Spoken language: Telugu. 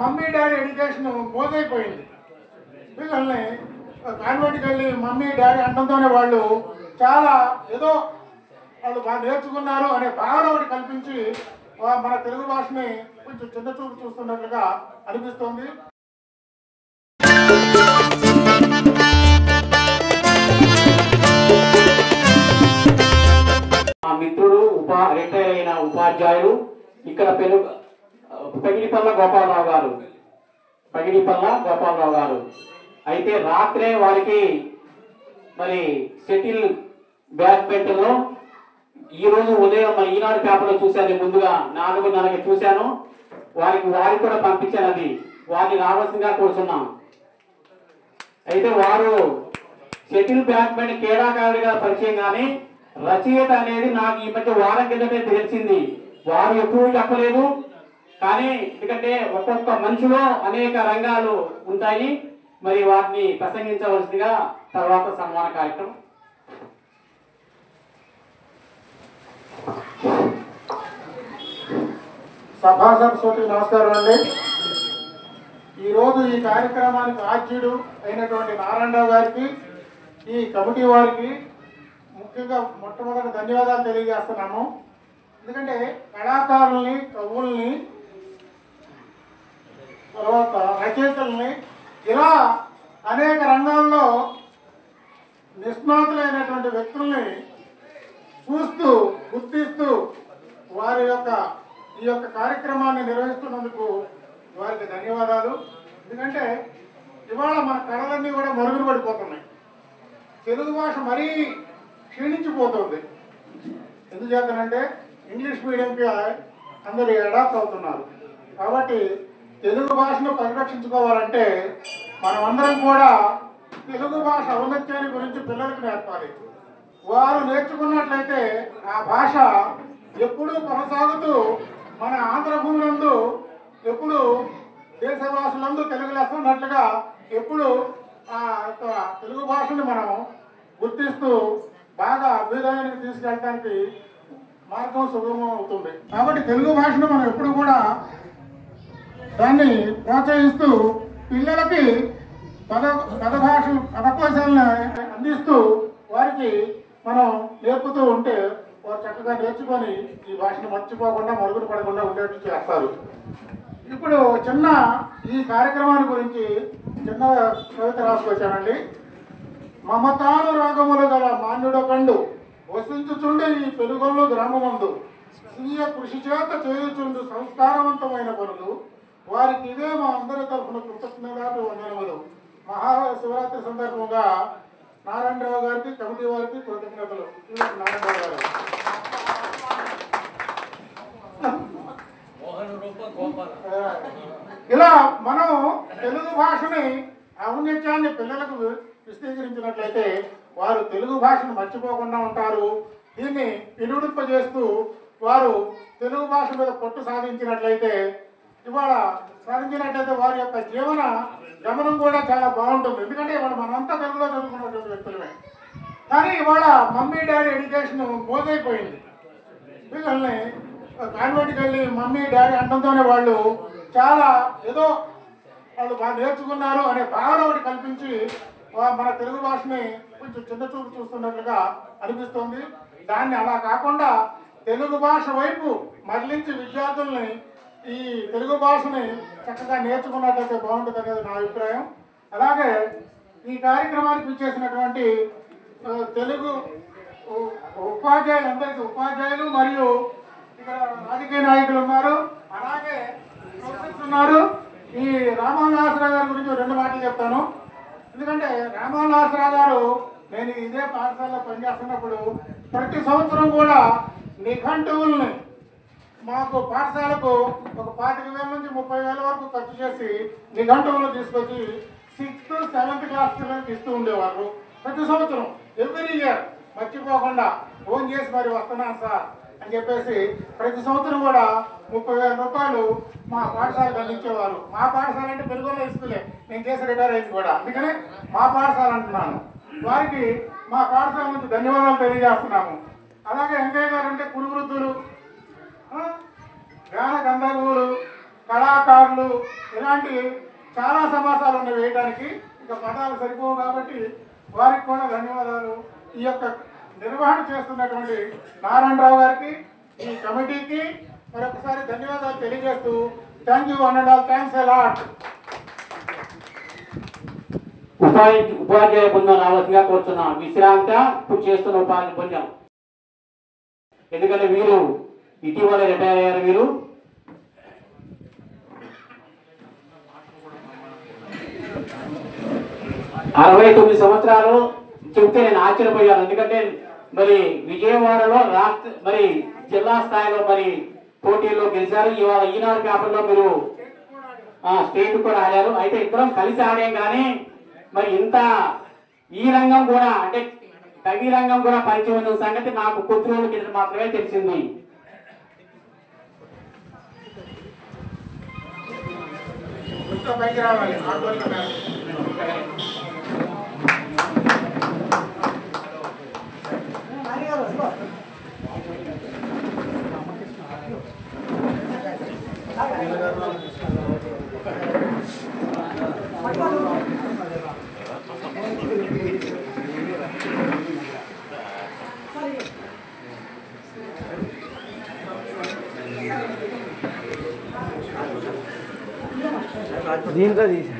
Mummy daddy education మోసైపోయింది. పిల్లల్ని కాన్వెంట్కి వెళ్ళి మమ్మీ డాడీ అంటంతోనే వాళ్ళు చాలా ఏదో వాళ్ళు బాగా నేర్చుకున్నారు అనే భావన ఒకటి కల్పించి మన తెలుగు భాషని కొంచెం చిన్న చూపు చూస్తున్నట్లుగా అనిపిస్తోంది. మా మిత్రుడు రిటైర్ అయిన ఉపాధ్యాయులు ఇక్కడ పగిడిపల్ల గోపాలరావు గారు అయితే రాత్రే వారికి మరి షటిల్ బ్యాడ్మింటన్లో ఈరోజు ఉదయం మన ఈనాడు పేపర్లో చూశాను, ముందుగా 4:30కి చూశాను. వారికి కూడా పంపించాను, అది వారిని రావాల్సిందిగా కోరుతున్నాం. అయితే వారు షటిల్ బ్యాడ్మింటన్ క్రీడాకారుడిగా పరిచయం కానీ రచయిత అనేది నాకు ఈ మధ్య వారం కిందటే తెలిసింది. వారు ఎప్పుడూ చెప్పలేదు, కానీ ఎందుకంటే ఒక్కొక్క మనిషిలో అనేక రంగాలు ఉంటాయి. మరి వాటిని ప్రసంగించవలసిందిగా తర్వాత సన్మాన కార్యక్రమం. సభా సరస్వతి నమస్కారం అండి. ఈరోజు ఈ కార్యక్రమానికి ఆద్యుడు అయినటువంటి నారాయణరావు గారికి, ఈ కమిటీ వారికి ముఖ్యంగా మొట్టమొదటి ధన్యవాదాలు తెలియజేస్తున్నాము. ఎందుకంటే కళాకారుల్ని, కవుల్ని, తర్వాత రచయితల్ని ఇలా అనేక రంగాల్లో నిష్ణాతులైనటువంటి వ్యక్తుల్ని చూస్తూ గుర్తిస్తూ వారి ఈ యొక్క కార్యక్రమాన్ని నిర్వహిస్తున్నందుకు వారికి ధన్యవాదాలు. ఎందుకంటే ఇవాళ మన కళలన్నీ కూడా మరుగున పడిపోతున్నాయి. తెలుగు భాష మరీ క్షీణించిపోతుంది. ఎందుచేతనంటే ఇంగ్లీష్ మీడియంకి అందరూ అడాప్ట్ అవుతున్నారు. కాబట్టి తెలుగు భాషను పరిరక్షించుకోవాలంటే మనమందరం కూడా తెలుగు భాష ఔన్నత్యాన్ని గురించి పిల్లలకు నేర్పాలి. వారు నేర్చుకున్నట్లయితే ఆ భాష ఎప్పుడూ కొనసాగుతూ మన ఆంధ్రభూములందు ఎప్పుడు దేశవాసులందు తెలుగు లెస్స ఉన్నట్లుగా ఎప్పుడు ఆ యొక్క తెలుగు భాషని మనం గుర్తిస్తూ బాగా అభ్యుదయానికి తీసుకెళ్ళడానికి మార్గం సుగమం అవుతుంది. కాబట్టి తెలుగు భాషను మనం ఎప్పుడు కూడా దాన్ని ప్రోత్సహిస్తూ పిల్లలకి పదకోశాలను అందిస్తూ వారికి మనం నేర్పుతూ ఉంటే వారు చక్కగా నేర్చుకొని ఈ భాషను మర్చిపోకుండా మరుగున పడకుండా ఉండేట్టు చేస్తారు. ఇప్పుడు చిన్న ఈ కార్యక్రమాన్ని గురించి చిన్న కవిత రాసుకొచ్చానండి. మమతాను రాగములు గల మాన్యుడకండు వసించుచుండే ఈ పెనుగొల్లు గ్రామమందు స్వీయ కృషి చేత చేయుచుండు సంస్కారవంతమైన పనులు వారికి ఇదే మా అందరి తరఫున కృతజ్ఞతలు వందనములు. మహాశివరాత్రి సందర్భంగా నారాయణరావు గారికి, కమిటీ వారికి కృతజ్ఞతలు. నారాయణరావు గారు ఇలా మనం తెలుగు భాషని ఔన్నత్యాన్ని పిల్లలకు విశదీకరించినట్లయితే వారు తెలుగు భాషను మర్చిపోకుండా ఉంటారు. దీన్ని పిలువడింపజేస్తూ వారు తెలుగు భాష మీద పట్టు సాధించినట్లయితే వారి యొక్క జీవన గమనం కూడా చాలా బాగుంటుంది. ఎందుకంటే ఇవాళ మనంతా తెలుగులో చదువుకున్నటువంటి వ్యక్తులమే, కానీ ఇవాళ మమ్మీ డాడీ ఎడ్యుకేషన్ మోసైపోయింది. పిల్లల్ని కాన్వెంట్కి వెళ్ళి మమ్మీ డాడీ అంటంతోనే వాళ్ళు చాలా ఏదో వాళ్ళు బాగా నేర్చుకున్నారు అనే భావన ఒకటి కల్పించి మన తెలుగు భాషని కొంచెం చిన్న చూపు చూస్తున్నట్లుగా అనిపిస్తుంది. దాన్ని అలా కాకుండా తెలుగు భాష వైపు మరలించి విద్యార్థుల్ని ఈ తెలుగు భాషని చక్కగా నేర్చుకున్నట్లయితే బాగుంటుంది అనేది నా అభిప్రాయం. అలాగే ఈ కార్యక్రమానికి ఇచ్చేసినటువంటి తెలుగు ఉపాధ్యాయులు మరియు ఇక్కడ రాజకీయ నాయకులు ఉన్నారు, అలాగే ప్రొఫెసర్స్ ఉన్నారు. ఈ రామోహనదాసరావు గారి గురించి 2 మాటలు చెప్తాను. ఎందుకంటే రామోహనదాసరావు గారు నేను ఇదే పాఠశాలలో పనిచేస్తున్నప్పుడు ప్రతి సంవత్సరం కూడా నిఘంటువుల్ని మాకు పాఠశాలకు ఒక 25,000 నుంచి 30,000 వరకు ఖర్చు చేసి నిఘంటువులను తీసుకొచ్చి 6th, 7th క్లాస్ పిల్లలకి ఇస్తూ ఉండేవారు. ప్రతి సంవత్సరం ఎవ్రీ ఇయర్ మర్చిపోకుండా ఫోన్ చేసి మరి వస్తున్నాను సార్ అని చెప్పేసి ప్రతి సంవత్సరం కూడా 30,000 రూపాయలు మా పాఠశాలకు అందించేవారు. మా పాఠశాల అంటే పెనుగొల్ల స్కూలే, నేను చేసి రిటైర్ అయింది కూడా, అందుకనే మా పాఠశాల అంటున్నాను. వారికి మా పాఠశాల నుంచి ధన్యవాదాలు తెలియజేస్తున్నాము. అలాగే వెంకయ్య గారు అంటే కురువృద్ధులు, గాన గంధర్వులు, కళాకారులు, ఇలాంటి చాలా సమాసాలు ఉన్నాయి వేయడానికి, ఇక పదాలు సరిపోవు కాబట్టి వారికి కూడా ధన్యవాదాలు. ఈ యొక్క నిర్వహణ చేస్తున్నటువంటి నారాయణరావు గారికి, ఈ కమిటీకి మరొకసారి ధన్యవాదాలు తెలియజేస్తూ thank you and all, thanks a lot. ఉపాధ్యాయ బృందం రావాల్సిందిగా కోరుతున్నాం. విశ్రాంత ఇప్పుడు చేస్తున్న ఉపాధ్యాయ బృందం, ఎందుకంటే వీరు ఇటీవల రిటైర్ అయ్యారు. వీరు 69 సంవత్సరాలు చెప్తే నేను ఆశ్చర్యపోయాను. ఎందుకంటే మరి విజయవాడలో రాష్ట్ర మరి జిల్లా స్థాయిలో మరి పోటీల్లో గెలిచారు. ఇవాళ ఈనాడు పేపర్లో మీరు స్టేట్ కూడా ఆడారు. అయితే ఇద్దరం కలిసి ఆడాం, కానీ మరి ఇంత ఈ రంగం కూడా అంటే కవి రంగం కూడా పరిచయం ఉన్న సంగతి నాకు కొద్ది రోజుల కింద మాత్రమే తెలిసింది. దీంట్లో తీసి